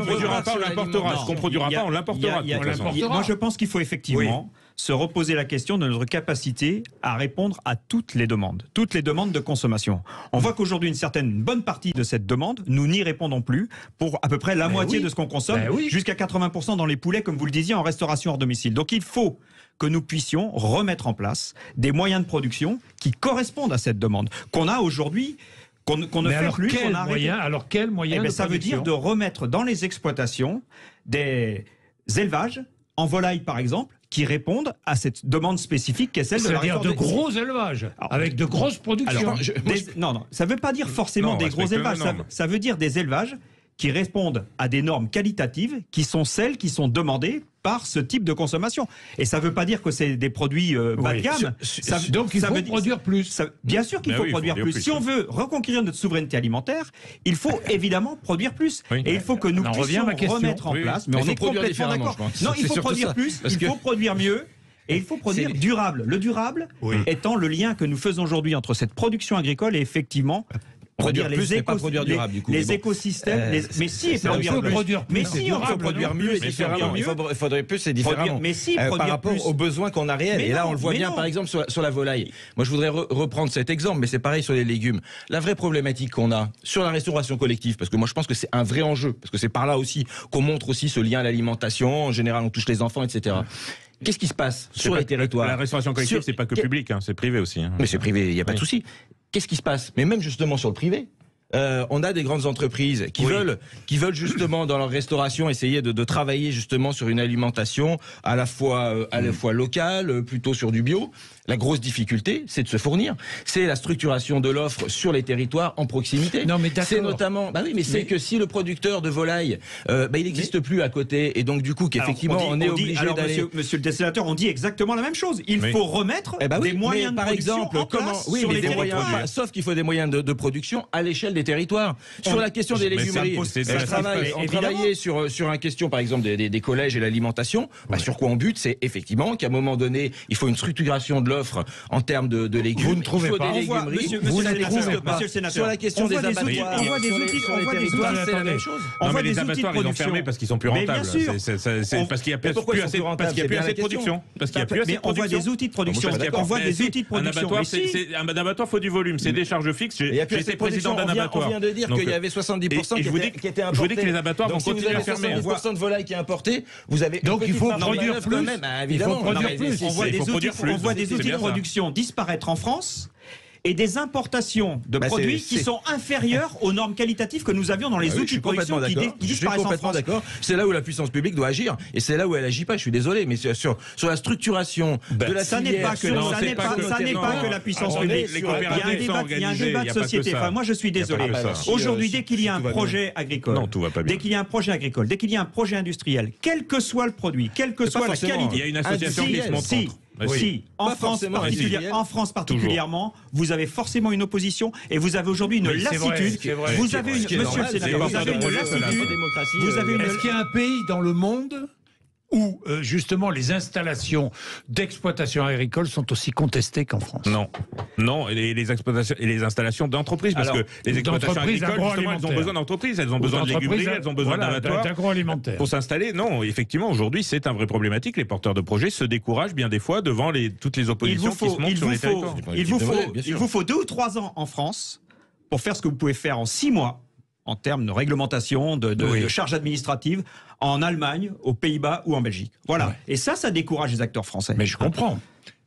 Speaker 3: produira pas, on l'importera. Ce qu'on produira pas, on l'importera.
Speaker 5: Moi je pense qu'il faut effectivement se reposer la question de notre capacité à répondre à toutes les demandes de consommation. On voit qu'aujourd'hui, une bonne partie de cette demande, nous n'y répondons plus pour à peu près la moitié de ce qu'on consomme, jusqu'à 80% dans les poulets, comme vous le disiez, en restauration hors domicile. Donc il faut que nous puissions remettre en place des moyens de production qui correspondent à cette demande, qu'on a aujourd'hui, qu'on ne fait plus, qu'on a arrêté.
Speaker 2: Alors quels moyens de production ?
Speaker 5: Ça veut dire de remettre dans les exploitations des élevages, en volaille par exemple, qui répondent à cette demande spécifique qui est celle de la réforme.
Speaker 2: C'est-à-dire de gros élevages, avec de grosses productions.
Speaker 5: Non, ça ne veut pas dire forcément des gros élevages, ça veut dire des élevages qui répondent à des normes qualitatives qui sont celles qui sont demandées par ce type de consommation. Et ça ne veut pas dire que c'est des produits bas de gamme.
Speaker 2: Donc il faut produire plus.
Speaker 5: Bien sûr qu'il faut produire plus. Si on veut reconquérir notre souveraineté alimentaire, il faut évidemment produire plus. Et il faut que nous puissions remettre en place. Mais on est complètement d'accord. Non, il faut produire plus, il faut produire mieux. Et il faut produire durable. Le durable étant le lien que nous faisons aujourd'hui entre cette production agricole et effectivement
Speaker 4: produire plus, mais pas produire durable du coup.
Speaker 5: Les écosystèmes, mais si, il faut
Speaker 4: produire mieux et différemment. Il faudrait plus et différemment.
Speaker 5: Mais si,
Speaker 4: par rapport aux besoins qu'on a réels. Et là, on le voit bien, par exemple, sur la volaille. Moi, je voudrais reprendre cet exemple, mais c'est pareil sur les légumes. La vraie problématique qu'on a sur la restauration collective, parce que moi, je pense que c'est un vrai enjeu, parce que c'est par là aussi qu'on montre aussi ce lien à l'alimentation. En général, on touche les enfants, etc. Qu'est-ce qui se passe sur les territoires ?
Speaker 3: La restauration collective, c'est pas que public, c'est privé aussi.
Speaker 4: Mais c'est privé, il n'y a pas de souci. Qu'est-ce qui se passe ? Mais même justement sur le privé, on a des grandes entreprises qui veulent justement dans leur restauration essayer de travailler justement sur une alimentation à la fois locale, plutôt sur du bio. La grosse difficulté, c'est de se fournir. C'est la structuration de l'offre sur les territoires en proximité.
Speaker 2: Non, mais d'accord.
Speaker 4: C'est notamment, c'est que si le producteur de volaille, il n'existe plus à côté, et donc du coup qu'effectivement on est obligé d'aller.
Speaker 5: Monsieur le dessinateur, on dit exactement la même chose. Il faut remettre des moyens de production en place sur les territoires.
Speaker 4: Sauf qu'il faut des moyens de production à l'échelle des territoires. Sur la question des légumeries, on travaillait sur une question par exemple des collèges et l'alimentation. Sur quoi on bute, c'est effectivement qu'à un moment donné, il faut une structuration de l'offre en termes de légumes.
Speaker 2: Vous ne trouvez pas.
Speaker 5: Vous ne trouvez pas.
Speaker 4: Sur la question des abattoirs,
Speaker 5: on voit des outils,
Speaker 4: c'est la même chose.
Speaker 3: Non, mais les abattoirs, ils ont fermé parce qu'ils sont plus rentables. C'est parce qu'il y a plus assez de production. Parce qu'il y a plus assez de production.
Speaker 5: On voit des outils de production. On voit des outils de production.
Speaker 3: Un abattoir, faut du volume. C'est des charges fixes. J'étais président d'un abattoir.
Speaker 4: On vient de dire qu'il y avait 70% qui étaient importés.
Speaker 3: Je vous dis que les abattoirs vont continuer à fermer.
Speaker 4: Si vous avez 70% de volaille qui est importé, vous avez.
Speaker 2: Donc il faut produire plus.
Speaker 4: Évidemment.
Speaker 5: On voit des outils de production disparaître en France et des importations de produits qui sont inférieurs aux normes qualitatives que nous avions dans les outils de production qui disparaissent en France.
Speaker 4: Je suis complètement d'accord. C'est là où la puissance publique doit agir et c'est là où elle agit pas. Je suis désolé, mais sur la structuration de la filière,
Speaker 5: ça n'est pas que la puissance publique. Il y a un débat de société. Enfin, moi, je suis désolé. Aujourd'hui, dès qu'il y a un projet agricole, dès qu'il y a un projet agricole, dès qu'il y a un projet industriel, quel que soit le produit, quelle que soit la qualité,
Speaker 3: il y a une association qui se montre contre.
Speaker 5: Si, en France particulièrement, vous avez forcément une opposition et vous avez aujourd'hui une lassitude. Vous avez une, monsieur le sénateur, vous avez une lassitude.
Speaker 2: Est-ce qu'il y a un pays dans le monde où justement les installations d'exploitation agricole sont aussi contestées qu'en France?
Speaker 3: Non, et les exploitations et les installations d'entreprises, parce que les exploitations agricoles, justement, elles ont besoin d'entreprises, elles ont besoin de légumeries, elles ont besoin d'abattoirs
Speaker 2: d'agroalimentaire
Speaker 3: pour s'installer. Non, effectivement, aujourd'hui, c'est un vrai problématique. Les porteurs de projets se découragent bien des fois devant toutes les oppositions qui se montent sur les territoires.
Speaker 5: Il vous faut 2 ou 3 ans en France pour faire ce que vous pouvez faire en 6 mois en termes de réglementation, de charges administratives, en Allemagne, aux Pays-Bas ou en Belgique. Voilà. Ouais. Et ça décourage les acteurs français.
Speaker 2: Mais je comprends.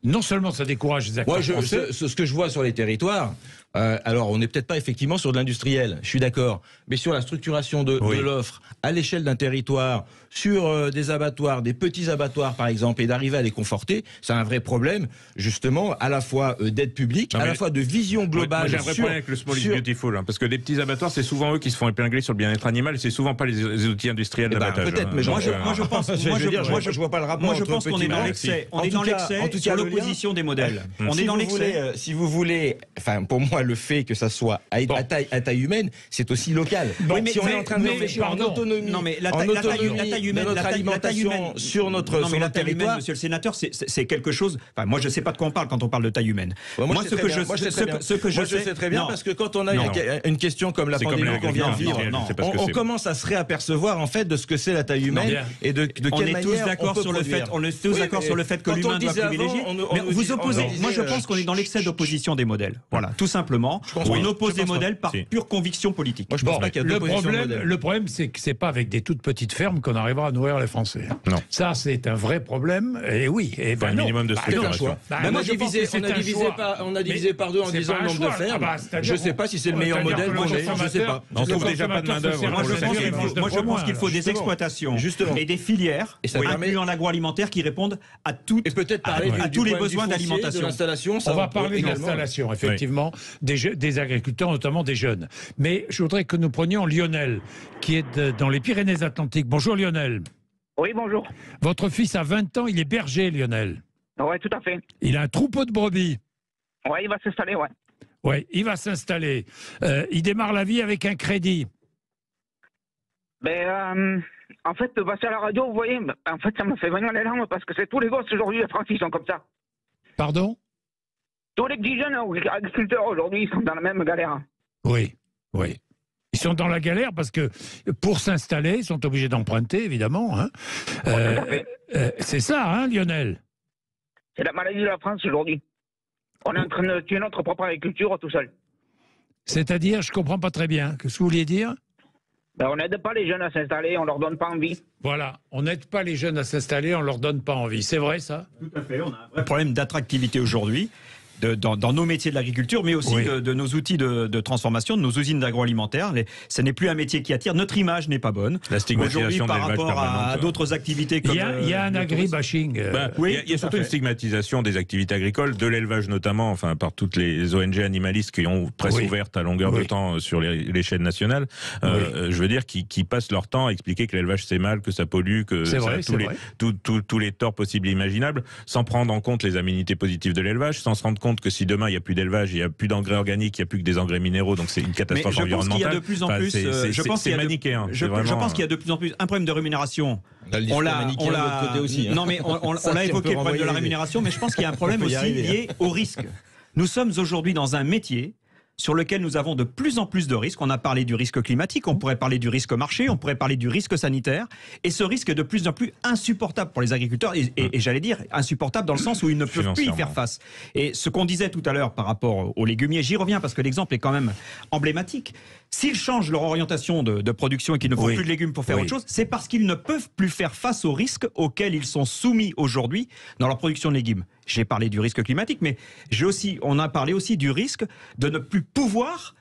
Speaker 2: Non seulement ça décourage les acteurs français.
Speaker 4: Ce que je vois sur les territoires, alors on n'est peut-être pas effectivement sur de l'industriel, je suis d'accord, mais sur la structuration de l'offre à l'échelle d'un territoire, sur des abattoirs, des petits abattoirs par exemple, et d'arriver à les conforter, c'est un vrai problème, justement, à la fois d'aide publique, à la fois de vision globale.
Speaker 3: Moi j'ai un vrai problème avec le small is beautiful, parce que les petits abattoirs, c'est souvent eux qui se font épingler sur le bien-être animal, et c'est souvent pas les outils industriels d'abattage.
Speaker 4: Peut-être, mais moi je vois pas le rapport.
Speaker 5: Moi je pense qu'on est dans l'excès. On est dans l'excès sur l'opposition des modèles. On est dans l'excès.
Speaker 4: Si vous voulez, enfin pour moi, moi, le fait que ça soit à taille humaine, c'est aussi local.
Speaker 5: Oui, mais
Speaker 4: si on est en train de réfléchir en autonomie,
Speaker 5: la taille humaine,
Speaker 4: notre alimentation sur notre territoire,
Speaker 5: monsieur le sénateur, c'est quelque chose. Enfin, moi, je ne sais pas de quoi on parle quand on parle de taille humaine.
Speaker 4: Moi, ce que je sais très bien, parce que quand on a une question comme la pandémie qu'on vient de vivre, on commence à se réapercevoir en fait de ce que c'est la taille humaine et de quelle manière on peut produire.
Speaker 5: On est tous d'accord sur le fait que l'humain doit privilégier. Mais vous opposez. Moi, je pense qu'on est dans l'excès d'opposition des modèles. Voilà, tout simplement. On oppose des modèles par pure conviction politique.
Speaker 4: Moi, je pense pas qu'il y a d'opposition de modèles.
Speaker 2: Le problème, c'est que c'est pas avec des toutes petites fermes qu'on arrivera à nourrir les Français.
Speaker 3: Non.
Speaker 2: Ça, c'est un vrai problème. Et oui.
Speaker 3: Un minimum de structuration.
Speaker 4: On a divisé par deux en disant le nombre de fermes. Je ne sais pas si c'est le meilleur modèle. Je ne sais pas.
Speaker 3: On trouve déjà pas de main d'œuvre.
Speaker 5: Moi, je pense qu'il faut des exploitations et des filières inclus en agroalimentaire qui répondent à tous les besoins d'alimentation.
Speaker 2: On va parler de l'installation, effectivement, des agriculteurs, notamment des jeunes. Mais je voudrais que nous prenions Lionel, qui est dans les Pyrénées-Atlantiques. Bonjour Lionel.
Speaker 8: Oui, bonjour.
Speaker 2: Votre fils a 20 ans, il est berger, Lionel.
Speaker 8: Oui, tout à fait.
Speaker 2: Il a un troupeau de brebis.
Speaker 8: Oui, il va s'installer, ouais.
Speaker 2: Oui, il va s'installer. Il démarre la vie avec un crédit.
Speaker 8: En fait, passer à la radio, vous voyez, en fait, ça me fait venir les larmes parce que c'est tous les gosses aujourd'hui, la France, ils sont comme ça.
Speaker 2: Pardon?
Speaker 8: Tous les petits jeunes agriculteurs aujourd'hui, ils sont dans la même galère.
Speaker 2: Oui, oui. Ils sont dans la galère parce que pour s'installer, ils sont obligés d'emprunter, évidemment. Hein. C'est ça, hein, Lionel?
Speaker 8: C'est la maladie de la France aujourd'hui. On est en train de tuer notre propre agriculture tout seul.
Speaker 2: C'est-à-dire, je ne comprends pas très bien. Qu'est-ce que vous vouliez dire?
Speaker 8: On n'aide pas les jeunes à s'installer, on ne leur donne pas envie.
Speaker 2: Voilà, on n'aide pas les jeunes à s'installer, on ne leur donne pas envie. C'est vrai, ça?
Speaker 5: Tout à fait, on a un vrai problème d'attractivité aujourd'hui. Dans nos métiers de l'agriculture, mais aussi de nos outils de transformation, de nos usines d'agroalimentaire. Ce n'est plus un métier qui attire. Notre image n'est pas bonne.
Speaker 3: La stigmatisation
Speaker 5: par rapport à d'autres activités comme...
Speaker 2: Il y a un agribashing.
Speaker 3: Il y a surtout une stigmatisation des activités agricoles, de l'élevage notamment, enfin par toutes les ONG animalistes qui ont presse ouverte à longueur de temps sur les chaînes nationales. Je veux dire, qui passent leur temps à expliquer que l'élevage c'est mal, que ça pollue, que ça a tous les torts possibles et imaginables, sans prendre en compte les aménités positives de l'élevage, sans se rendre compte que si demain il n'y a plus d'élevage, il n'y a plus d'engrais organiques, il n'y a plus que des engrais minéraux, donc c'est une catastrophe environnementale.
Speaker 5: Je pense qu'il y a
Speaker 3: manichéen.
Speaker 5: Je pense qu'il y a de plus en plus un problème de rémunération. On l'a évoqué, le problème de la rémunération, mais je pense qu'il y a un problème aussi lié au risque. Nous sommes aujourd'hui dans un métier sur lequel nous avons de plus en plus de risques. On a parlé du risque climatique, on pourrait parler du risque marché, on pourrait parler du risque sanitaire. Et ce risque est de plus en plus insupportable pour les agriculteurs. Et j'allais dire insupportable dans le sens où ils ne peuvent plus y faire face. Et ce qu'on disait tout à l'heure par rapport aux légumiers, j'y reviens parce que l'exemple est quand même emblématique. S'ils changent leur orientation de production et qu'ils ne font plus de légumes pour faire autre chose, c'est parce qu'ils ne peuvent plus faire face aux risques auxquels ils sont soumis aujourd'hui dans leur production de légumes. J'ai parlé du risque climatique, mais on a parlé aussi du risque de ne plus pouvoir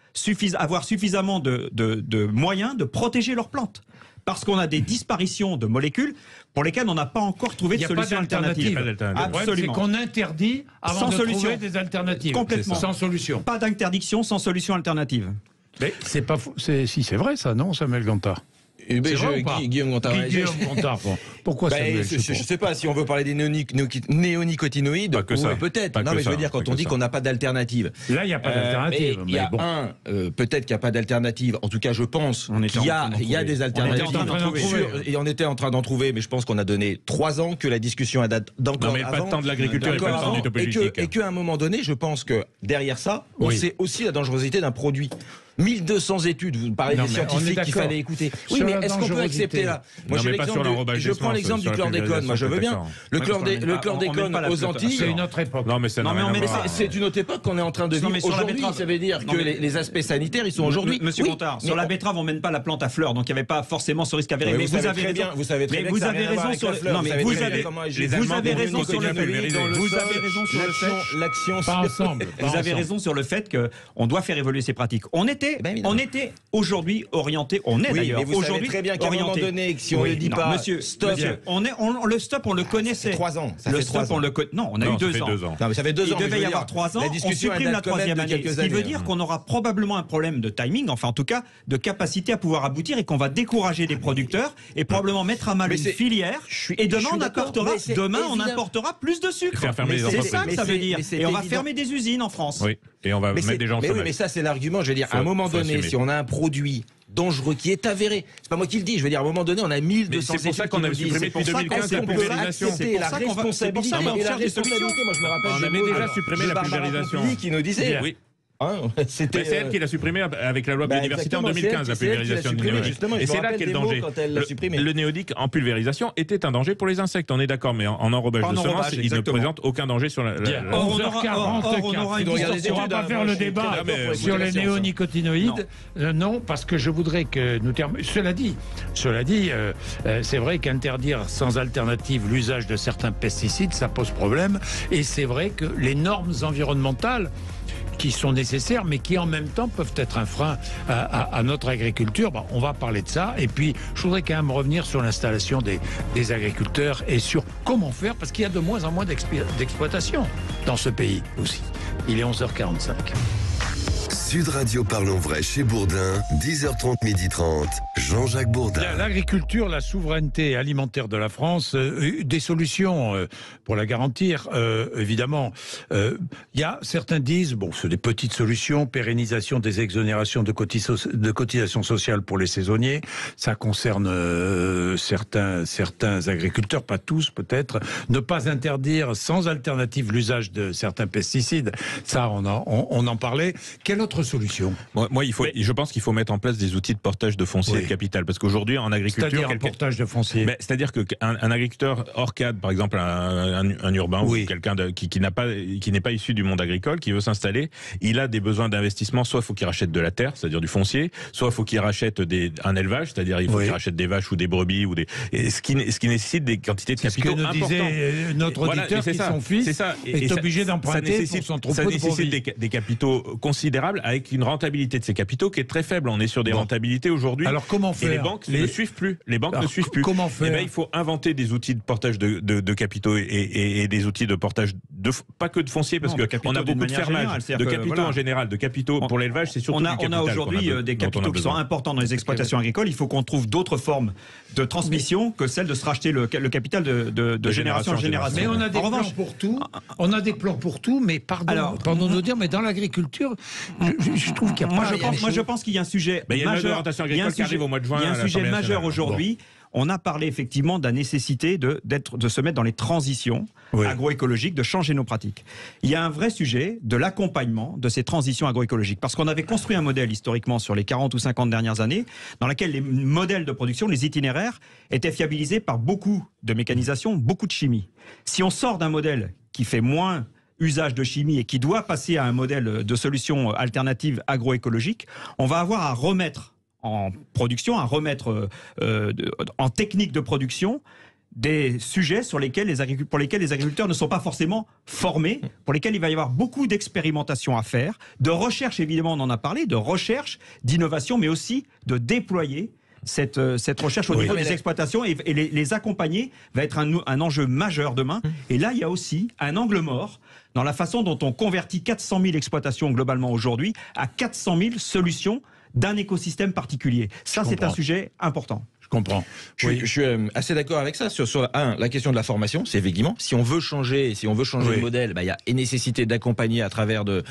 Speaker 5: avoir suffisamment de moyens de protéger leurs plantes. Parce qu'on a des disparitions de molécules pour lesquelles on n'a pas encore trouvé de solution alternative.
Speaker 2: Le problème, c'est qu'on interdit avant de trouver des alternatives.
Speaker 5: Complètement.
Speaker 2: Sans solution.
Speaker 5: Pas d'interdiction sans solution alternative.
Speaker 2: Mais c'est pas fou. Si, c'est vrai ça, non, Samuel Gontard?
Speaker 4: Guillaume Gontard.
Speaker 2: Pourquoi ça?
Speaker 4: Je ne sais pas si on veut parler des néonicotinoïdes. Peut-être. Non, mais je veux dire, quand on dit qu'on n'a pas d'alternative.
Speaker 2: Là, il n'y a pas d'alternative.
Speaker 4: Il y a peut-être qu'il n'y a pas d'alternative. En tout cas, je pense qu'il y a des alternatives. Et on était en train d'en trouver, mais je pense qu'on a donné 3 ans, que la discussion date d'encore avant.
Speaker 3: Non, mais pas le temps de l'agriculture et pas le temps du politique.
Speaker 4: Et qu'à un moment donné, je pense que derrière ça, on sait aussi la dangerosité d'un produit. 1200 études, vous parlez des scientifiques qu'il fallait écouter. Oui, mais est-ce qu'on peut accepter là? Moi, je prends l'exemple du chlordécone. Moi, je veux bien. Le chlordécone aux Antilles.
Speaker 2: C'est une autre époque.
Speaker 3: Non, mais c'est
Speaker 4: une autre époque qu'on est en train de vivre aujourd'hui. Ça veut dire que les aspects sanitaires, ils sont aujourd'hui.
Speaker 5: Monsieur Gontard, sur la betterave, on mène pas la plante à fleurs, donc il n'y avait pas forcément ce risque avéré.
Speaker 4: Mais vous savez très bien. Vous avez
Speaker 5: raison sur le. Non, mais vous avez raison sur le fait. Vous avez raison sur le fait qu'on doit faire évoluer ces pratiques. On était aujourd'hui orienté, on est d'ailleurs aujourd'hui
Speaker 4: très bien qu'à un moment donné, si on ne le dit pas,
Speaker 5: monsieur,
Speaker 4: stop.
Speaker 5: Le stop, on le connaissait.
Speaker 4: 3 ans.
Speaker 5: Le stop, on le connaît. Non, on a eu 2 ans.
Speaker 4: Non, mais ça fait 2 ans.
Speaker 5: Il devait y avoir 3 ans. On supprime la 3e année. Ce qui veut dire qu'on aura probablement un problème de timing, enfin en tout cas de capacité à pouvoir aboutir, et qu'on va décourager des producteurs et probablement mettre à mal une filière. Et demain, on importera plus de sucre. C'est ça que ça veut dire. Et on va fermer des usines en France.
Speaker 3: Et on va mettre des gens au chômage.
Speaker 4: Oui, mais ça, c'est l'argument. Je veux dire, à un moment donné, si on a un produit dangereux qui est avéré, c'est pas moi qui le dis, je veux dire, à un moment donné, on a 1200
Speaker 3: c'est pour ça qu'on a supprimé depuis 2015 la pulvérisation.
Speaker 4: C'est la responsabilité. Moi, je me rappelle,
Speaker 3: on avait déjà supprimé la pulvérisation.
Speaker 4: Qui nous disait.
Speaker 3: Oui. C'est elle qui l'a supprimé avec la loi biodiversité en 2015, la pulvérisation du néonique. Et c'est là qu'est le danger. Le néonique en pulvérisation était un danger pour les insectes, on est d'accord, mais en enrobage de semences, il ne présente aucun danger sur la...
Speaker 2: 11h44, on ne va pas faire le débat sur les néonicotinoïdes. Non, parce que je voudrais que nous terminions... Cela dit, c'est vrai qu'interdire sans alternative l'usage de certains pesticides, ça pose problème. Et c'est vrai que les normes environnementales qui sont nécessaires, mais qui en même temps peuvent être un frein à notre agriculture. Bon, on va parler de ça. Et puis, je voudrais quand même revenir sur l'installation des agriculteurs et sur comment faire, parce qu'il y a de moins en moins d'exploitation dans ce pays aussi. Il est 11h45.
Speaker 1: Sud Radio Parlons Vrai chez Bourdin, 10h30, 12h30, Jean-Jacques Bourdin.
Speaker 2: L'agriculture, la souveraineté alimentaire de la France, des solutions pour la garantir, évidemment. Il y a, certains disent, bon, c'est des petites solutions, pérennisation des exonérations de cotisations sociales pour les saisonniers, ça concerne certains agriculteurs, pas tous peut-être, ne pas interdire sans alternative l'usage de certains pesticides, ça on en parlait. Quelle autre solution?
Speaker 3: Je pense qu'il faut mettre en place des outils de portage de foncier et de capital. Parce qu'aujourd'hui, en agriculture...
Speaker 2: C'est-à-dire un portage de foncier?
Speaker 3: C'est-à-dire qu'un agriculteur hors cadre, par exemple un urbain ou quelqu'un qui n'est pas issu du monde agricole, qui veut s'installer, il a des besoins d'investissement. Soit il faut qu'il rachète de la terre, c'est-à-dire du foncier, soit il faut qu'il rachète un élevage, c'est-à-dire il faut qu'il rachète des vaches ou des brebis, ce qui nécessite des quantités de capitaux importantes.
Speaker 2: C'est ce que nous disait notre auditeur qui, son fils, est obligé d'emprunter pour son troupeau de brebis.
Speaker 3: Ça nécessite des capitaux considérables avec une rentabilité de ces capitaux qui est très faible. On est sur des rentabilités aujourd'hui.
Speaker 2: Alors comment faire?
Speaker 3: Et les banques ne suivent plus.
Speaker 2: Comment faire?
Speaker 3: Il faut inventer des outils de portage de capitaux et des outils de portage pas que de foncier, parce qu'on a beaucoup de fermage de capitaux en général, de capitaux pour l'élevage, c'est surtout du capital.
Speaker 5: On a aujourd'hui des capitaux qui sont importants dans les exploitations agricoles. Il faut qu'on trouve d'autres formes de transmission que celle de se racheter le capital de génération en génération.
Speaker 2: Mais on a des plans pour tout. On a des plans pour tout, mais pardon de nous dire, mais dans l'agriculture, je trouve qu'il y a pas...
Speaker 5: Moi, je pense qu'il y a un sujet majeur. Il y a un sujet,
Speaker 3: au mois de juin.
Speaker 5: Il y a un sujet majeur aujourd'hui. On a parlé effectivement de la nécessité de se mettre dans les transitions agroécologiques, de changer nos pratiques. Il y a un vrai sujet de l'accompagnement de ces transitions agroécologiques. Parce qu'on avait construit un modèle historiquement sur les 40 ou 50 dernières années, dans lequel les modèles de production, les itinéraires, étaient fiabilisés par beaucoup de mécanisation, beaucoup de chimie. Si on sort d'un modèle qui fait moins usage de chimie et qui doit passer à un modèle de solution alternative agroécologique, on va avoir à remettre en production, à remettre en technique de production des sujets pour lesquels les agriculteurs ne sont pas forcément formés, pour lesquels il va y avoir beaucoup d'expérimentation à faire, de recherche évidemment, on en a parlé, de recherche, d'innovation, mais aussi de déployer cette recherche au niveau des exploitations et les accompagner va être un enjeu majeur demain. Et là, il y a aussi un angle mort dans la façon dont on convertit 400 000 exploitations globalement aujourd'hui à 400 000 solutions d'un écosystème particulier. Ça, c'est un sujet important.
Speaker 2: Je comprends.
Speaker 4: Je suis assez d'accord avec ça. Sur la question de la formation, c'est effectivement, si on veut changer le modèle, il y a nécessité d'accompagner à travers de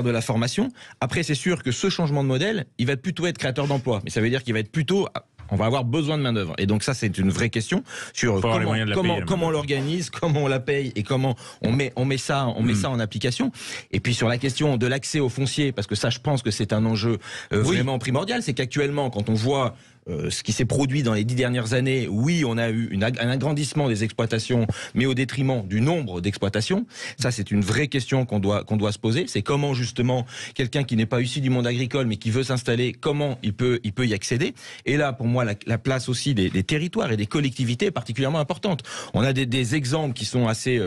Speaker 4: la formation. Après, c'est sûr que ce changement de modèle, il va plutôt être créateur d'emplois. Mais ça veut dire qu'il va être plutôt... On va avoir besoin de main-d'œuvre. Et donc ça, c'est une vraie question sur comment on l'organise, comment on la paye et comment on met ça en application. Et puis sur la question de l'accès au foncier, parce que ça, je pense que c'est un enjeu vraiment primordial. C'est qu'actuellement, quand on voit ce qui s'est produit dans les 10 dernières années, oui, on a eu un agrandissement des exploitations, mais au détriment du nombre d'exploitations. Ça, c'est une vraie question qu'on doit se poser. C'est comment, justement, quelqu'un qui n'est pas issu du monde agricole, mais qui veut s'installer, comment il peut y accéder. Et là, pour moi, la place aussi des territoires et des collectivités est particulièrement importante. On a des exemples qui sont assez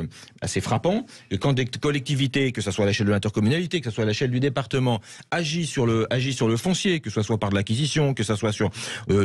Speaker 4: frappants. Et quand des collectivités, que ce soit à l'échelle de l'intercommunalité, que ce soit à l'échelle du département, agissent sur le foncier, que ce soit par de l'acquisition, que ce soit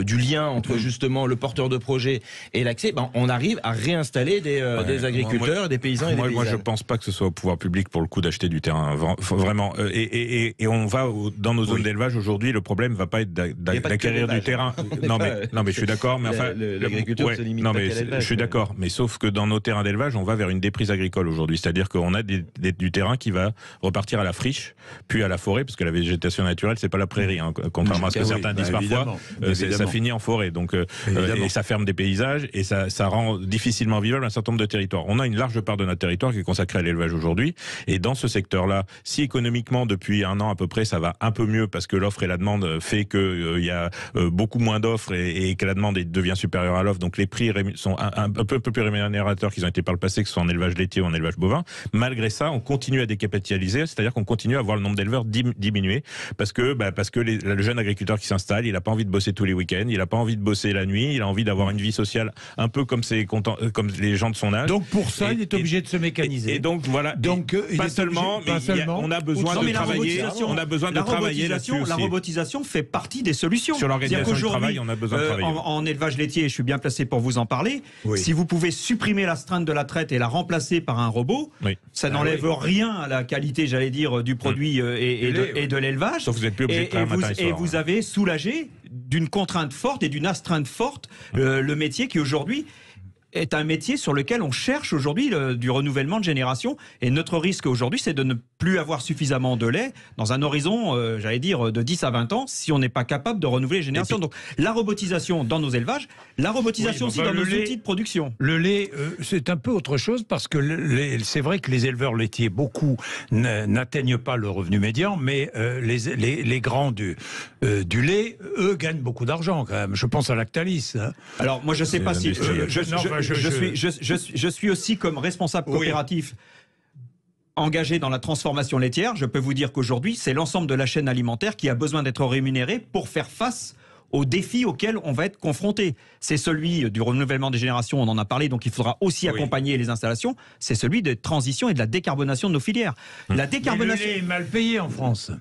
Speaker 4: du lien entre justement le porteur de projet et l'accès, on arrive à réinstaller des agriculteurs, des paysans et des paysannes.
Speaker 3: Moi, je pense pas que ce soit au pouvoir public pour le coup d'acheter du terrain, vraiment. Et on va dans nos zones d'élevage aujourd'hui, le problème va pas être d'acquérir du terrain. Non mais je suis d'accord, mais enfin
Speaker 4: l'agriculture se limite pas qu'à l'élevage.
Speaker 3: Je suis d'accord, mais sauf que dans nos terrains d'élevage, on va vers une déprise agricole aujourd'hui, c'est-à-dire qu'on a du terrain qui va repartir à la friche, puis à la forêt, parce que la végétation naturelle, c'est pas la prairie, contrairement à ce que certains disent parfois. Ça finit en forêt, donc et ça ferme des paysages et ça rend difficilement vivable un certain nombre de territoires. On a une large part de notre territoire qui est consacrée à l'élevage aujourd'hui, et dans ce secteur-là, si économiquement depuis un an à peu près ça va un peu mieux parce que l'offre et la demande fait que il y a beaucoup moins d'offres et que la demande devient supérieure à l'offre, donc les prix sont un peu plus rémunérateurs qu'ils ont été par le passé, que ce soit en élevage laitier ou en élevage bovin. Malgré ça, on continue à décapitaliser, c'est-à-dire qu'on continue à voir le nombre d'éleveurs diminuer parce que le jeune agriculteur qui s'installe, il n'a pas envie de bosser tous les week-ends, il n'a pas envie de bosser la nuit, il a envie d'avoir une vie sociale un peu comme les gens de son âge.
Speaker 2: Donc pour ça, il est obligé de se mécaniser.
Speaker 3: Et donc voilà. Donc pas seulement, mais on a besoin de travailler. On a besoin de travailler là-dessus aussi.
Speaker 5: La robotisation fait partie des solutions.
Speaker 3: Sur l'organisation du travail, on a besoin de travailler.
Speaker 5: En élevage laitier, je suis bien placé pour vous en parler. Oui. Si vous pouvez supprimer l'astreinte de la traite et la remplacer par un robot, ça n'enlève rien à la qualité, j'allais dire, du produit et de l'élevage.
Speaker 3: Sauf que vous n'êtes plus obligé de travailler matin et soir.
Speaker 5: Et vous avez soulagé d'une contrainte forte et d'une astreinte forte le métier qui aujourd'hui est un métier sur lequel on cherche aujourd'hui du renouvellement de génération. Et notre risque aujourd'hui, c'est de ne plus avoir suffisamment de lait dans un horizon, j'allais dire, de 10 à 20 ans, si on n'est pas capable de renouveler les générations. Donc la robotisation dans nos élevages, la robotisation aussi dans nos outils de production.
Speaker 2: Le lait, c'est un peu autre chose parce que c'est vrai que les éleveurs laitiers, beaucoup n'atteignent pas le revenu médian, mais les grands du lait, eux, gagnent beaucoup d'argent quand même. Je pense à Lactalis. Hein.
Speaker 5: Alors moi, je ne sais pas si... Je suis aussi comme responsable coopératif engagé dans la transformation laitière. Je peux vous dire qu'aujourd'hui, c'est l'ensemble de la chaîne alimentaire qui a besoin d'être rémunéré pour faire face aux défis auxquels on va être confronté. C'est celui du renouvellement des générations, on en a parlé, donc il faudra aussi accompagner les installations. C'est celui de transition et de la décarbonation de nos filières. La décarbonation...
Speaker 2: Mais le lait est mal payé en France.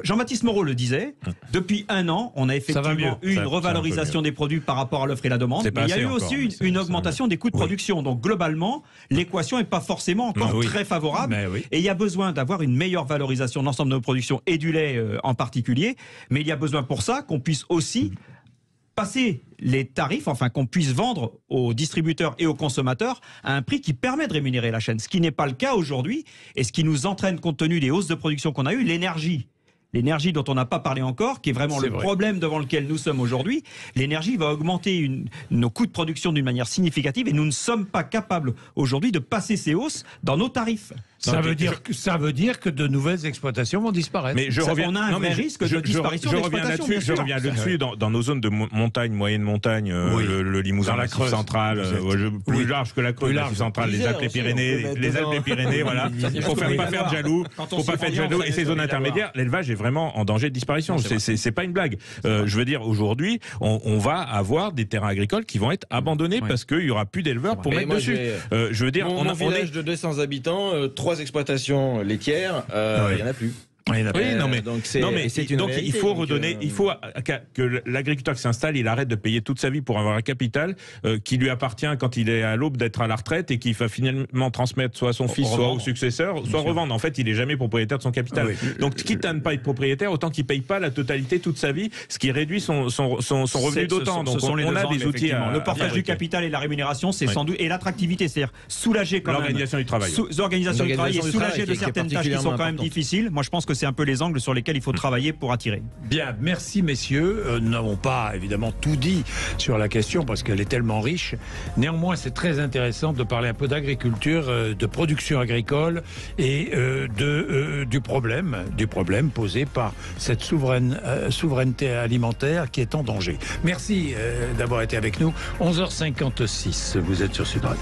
Speaker 5: Jean-Baptiste Moreau le disait, depuis un an, on a effectivement eu une revalorisation des produits par rapport à l'offre et la demande, mais il y a eu aussi une augmentation des coûts de production. Donc globalement, l'équation n'est pas forcément encore très favorable, et il y a besoin d'avoir une meilleure valorisation de l'ensemble de nos productions, et du lait en particulier, mais il y a besoin pour ça qu'on puisse aussi passer les tarifs, enfin qu'on puisse vendre aux distributeurs et aux consommateurs à un prix qui permet de rémunérer la chaîne, ce qui n'est pas le cas aujourd'hui, et ce qui nous entraîne, compte tenu des hausses de production qu'on a eues, l'énergie dont on n'a pas parlé encore, qui est vraiment problème devant lequel nous sommes aujourd'hui. L'énergie va augmenter nos coûts de production d'une manière significative, et nous ne sommes pas capables aujourd'hui de passer ces hausses dans nos tarifs.
Speaker 2: Ça veut dire que de nouvelles exploitations vont disparaître.
Speaker 5: Mais on a un vrai risque de disparition d'exploitation.
Speaker 3: Je reviens là-dessus. Dans nos zones de montagne, moyenne montagne, le Limousin, la Creuse centrale, plus large que la Creuse, la centrale, les Alpes et Pyrénées, voilà. Il faut pas faire de jaloux. Et ces zones intermédiaires, l'élevage est vraiment en danger de disparition. C'est pas une blague. Je veux dire, aujourd'hui, on va avoir des terrains agricoles qui vont être abandonnés parce qu'il y aura plus d'éleveurs pour mettre dessus. Je veux dire,
Speaker 4: on a un village de 200 habitants, 3 exploitations laitières, il n'y en a plus.
Speaker 3: Donc il faut redonner, il faut que l'agriculteur qui s'installe, il arrête de payer toute sa vie pour avoir un capital qui lui appartient quand il est à l'aube d'être à la retraite et qu'il va finalement transmettre soit à son fils, soit au successeur, soit revendre. En fait, il est jamais propriétaire de son capital. Donc quitte à ne pas être propriétaire, autant qu'il paye pas la totalité toute sa vie, ce qui réduit son revenu d'autant. Donc on a des outils.
Speaker 5: Le portage du capital et la rémunération, c'est sans doute, et l'attractivité, c'est-à-dire soulager quand même
Speaker 3: l'organisation du travail.
Speaker 5: L'organisation du travail et soulager de certaines tâches qui sont quand même difficiles. Moi, je pense que c'est un peu les angles sur lesquels il faut travailler pour attirer.
Speaker 2: Bien, merci messieurs. Nous n'avons pas évidemment tout dit sur la question parce qu'elle est tellement riche. Néanmoins, c'est très intéressant de parler un peu d'agriculture, de production agricole et du problème posé par cette souveraineté alimentaire qui est en danger. Merci d'avoir été avec nous. 11h56, vous êtes sur Sud Radio.